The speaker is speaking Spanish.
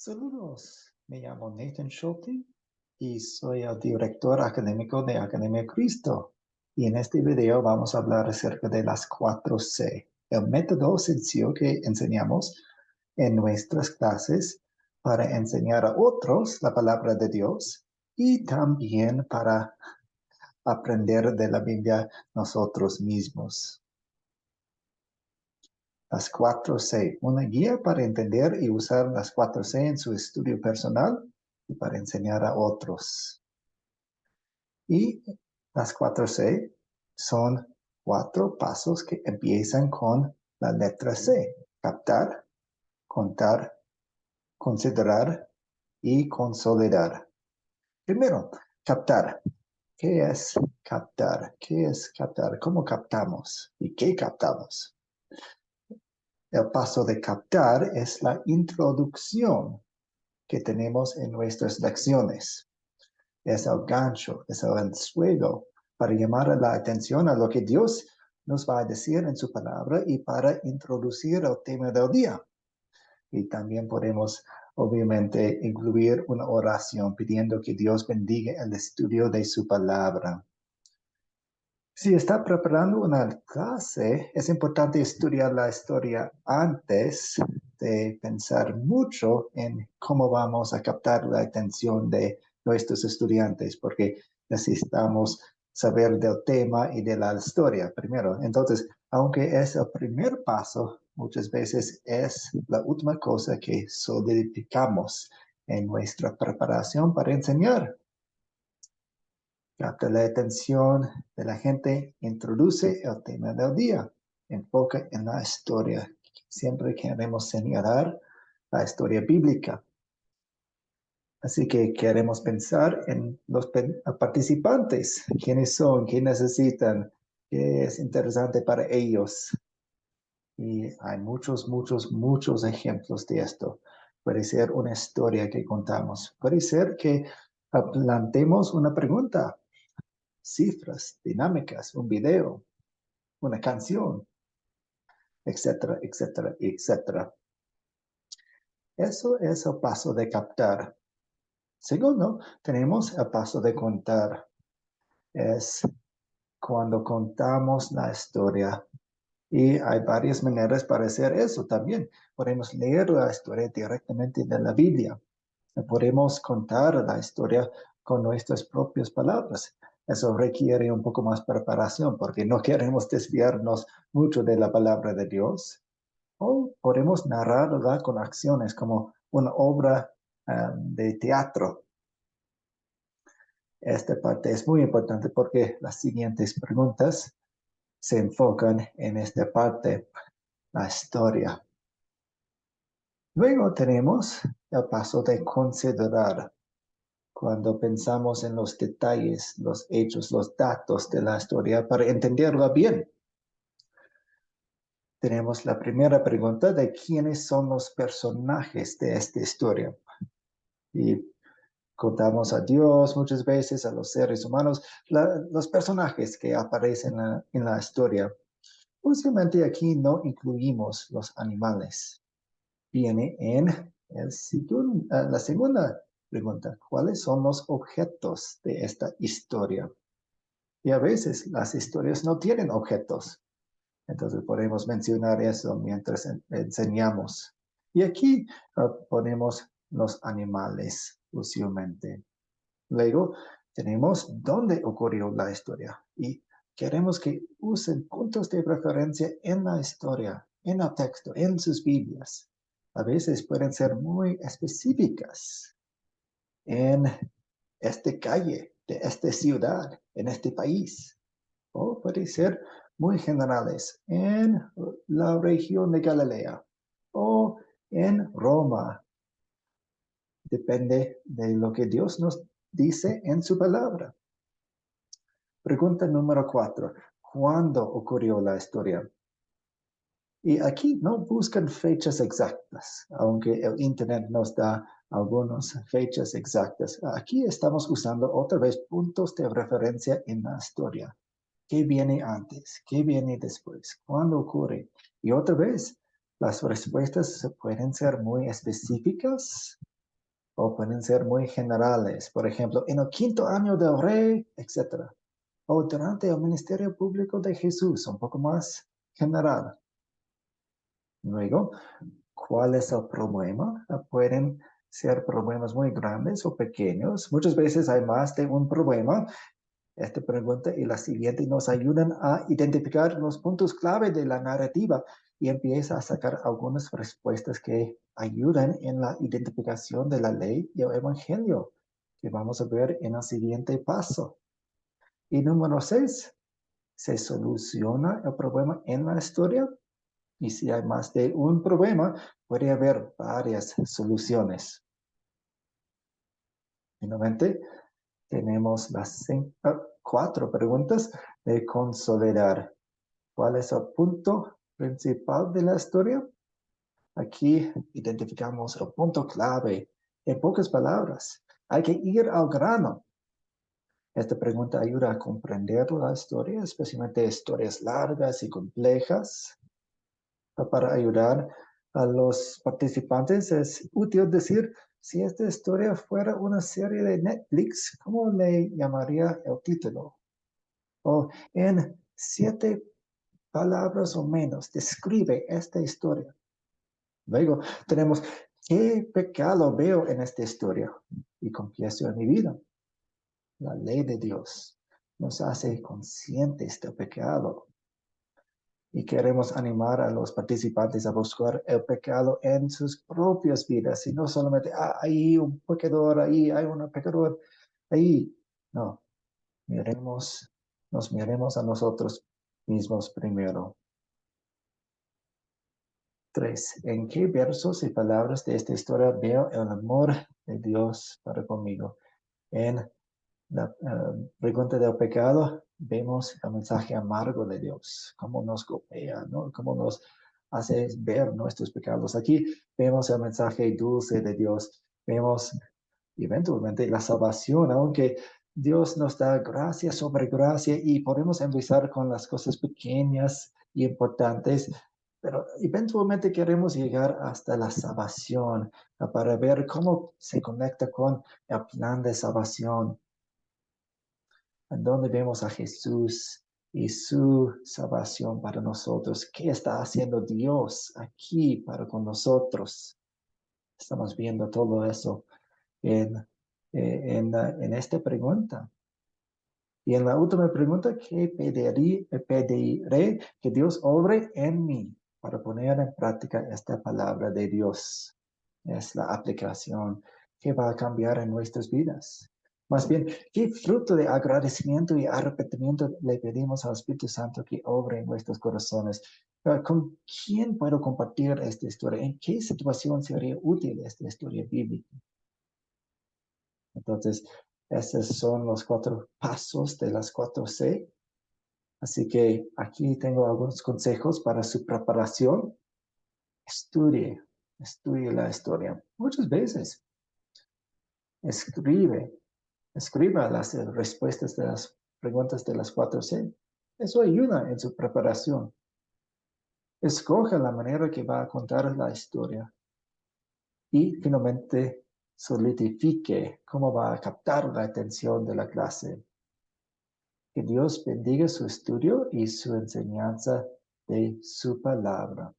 Saludos, me llamo Nathan Schulte y soy el director académico de Academia Cristo. Y en este video vamos a hablar acerca de las 4C, el método sencillo que enseñamos en nuestras clases para enseñar a otros la palabra de Dios y también para aprender de la Biblia nosotros mismos. Las 4C, una guía para entender y usar las 4C en su estudio personal y para enseñar a otros. Y las 4C son 4 pasos que empiezan con la letra C. Captar, contar, considerar y consolidar. Primero, captar. ¿Qué es captar? ¿Qué es captar? ¿Cómo captamos? ¿Y qué captamos? El paso de captar es la introducción que tenemos en nuestras lecciones. Es el gancho, es el anzuelo para llamar la atención a lo que Dios nos va a decir en su palabra y para introducir el tema del día. Y también podemos, obviamente, incluir una oración pidiendo que Dios bendiga el estudio de su palabra. Si está preparando una clase, es importante estudiar la historia antes de pensar mucho en cómo vamos a captar la atención de nuestros estudiantes, porque necesitamos saber del tema y de la historia primero. Entonces, aunque es el primer paso, muchas veces es la última cosa que solidificamos en nuestra preparación para enseñar. Capta la atención de la gente, introduce el tema del día, enfoca en la historia. Siempre queremos señalar la historia bíblica. Así que queremos pensar en los participantes, quiénes son, qué necesitan, qué es interesante para ellos. Y hay muchos ejemplos de esto. Puede ser una historia que contamos. Puede ser que planteemos una pregunta. Cifras, dinámicas, un video, una canción, etcétera, etcétera, etcétera. Eso es el paso de captar. Segundo, tenemos el paso de contar. Es cuando contamos la historia. Y hay varias maneras para hacer eso también. Podemos leer la historia directamente de la Biblia. Podemos contar la historia con nuestras propias palabras. Eso requiere un poco más preparación porque no queremos desviarnos mucho de la palabra de Dios. O podemos narrarla con acciones como una obra de teatro. Esta parte es muy importante porque las siguientes preguntas se enfocan en esta parte, la historia. Luego tenemos el paso de considerar. Cuando pensamos en los detalles, los hechos, los datos de la historia para entenderla bien. Tenemos la primera pregunta de quiénes son los personajes de esta historia. Y contamos a Dios muchas veces, a los seres humanos, los personajes que aparecen en la historia. Usualmente aquí no incluimos los animales. Viene en la segunda pregunta. ¿Cuáles son los objetos de esta historia? Y a veces las historias no tienen objetos. Entonces podemos mencionar eso mientras enseñamos. Y aquí ponemos los animales usualmente. Luego tenemos dónde ocurrió la historia. Y queremos que usen puntos de referencia en la historia, en el texto, en sus Biblias. A veces pueden ser muy específicas en esta calle, de esta ciudad, en este país. O puede ser muy generales en la región de Galilea o en Roma. Depende de lo que Dios nos dice en su palabra. Pregunta número 4. ¿Cuándo ocurrió la historia? Y aquí no buscan fechas exactas, aunque el Internet nos da algunas fechas exactas. Aquí estamos usando otra vez puntos de referencia en la historia. ¿Qué viene antes? ¿Qué viene después? ¿Cuándo ocurre? Y otra vez, las respuestas pueden ser muy específicas O pueden ser muy generales. Por ejemplo, en el 5º año del rey, etc. O durante el ministerio público de Jesús, un poco más general. Luego, ¿cuál es el problema? Pueden ser problemas muy grandes o pequeños. Muchas veces hay más de un problema. Esta pregunta y la siguiente nos ayudan a identificar los puntos clave de la narrativa y empieza a sacar algunas respuestas que ayudan en la identificación de la ley y el evangelio, que vamos a ver en el siguiente paso. Y número 6, ¿se soluciona el problema en la historia? Y si hay más de un problema, puede haber varias soluciones. Finalmente, tenemos las 4 preguntas de consolidar. ¿Cuál es el punto principal de la historia? Aquí identificamos el punto clave. En pocas palabras, hay que ir al grano. Esta pregunta ayuda a comprender la historia, especialmente historias largas y complejas. Para ayudar a los participantes es útil decir, si esta historia fuera una serie de Netflix, ¿cómo le llamaría el título? O en 7 palabras o menos, describe esta historia. Luego tenemos, ¿qué pecado veo en esta historia? Y confieso en mi vida. La ley de Dios nos hace conscientes del pecado. Y queremos animar a los participantes a buscar el pecado en sus propias vidas. Y no solamente, hay un pecador, ahí hay un pecador, ahí. No, nos miremos a nosotros mismos primero. 3. ¿En qué versos y palabras de esta historia veo el amor de Dios para conmigo? En la pregunta del pecado, vemos el mensaje amargo de Dios, cómo nos golpea, ¿no? Cómo nos hace ver nuestros pecados. Aquí vemos el mensaje dulce de Dios, vemos eventualmente la salvación, aunque Dios nos da gracia sobre gracia y podemos empezar con las cosas pequeñas y importantes, pero eventualmente queremos llegar hasta la salvación para ver cómo se conecta con el plan de salvación, en donde vemos a Jesús y su salvación para nosotros. ¿Qué está haciendo Dios aquí para con nosotros? Estamos viendo todo eso en esta pregunta. Y en la última pregunta, ¿qué pediré que Dios obre en mí para poner en práctica esta palabra de Dios? Es la aplicación que va a cambiar en nuestras vidas. Más bien, ¿qué fruto de agradecimiento y arrepentimiento le pedimos al Espíritu Santo que obre en nuestros corazones? ¿Con quién puedo compartir esta historia? ¿En qué situación sería útil esta historia bíblica? Entonces, esos son los 4 pasos de las 4C. Así que aquí tengo algunos consejos para su preparación. Estudie la historia. Muchas veces escriba las respuestas de las preguntas de las 4C. Eso ayuda en su preparación. Escoja la manera que va a contar la historia. Y finalmente, solidifique cómo va a captar la atención de la clase. Que Dios bendiga su estudio y su enseñanza de su palabra.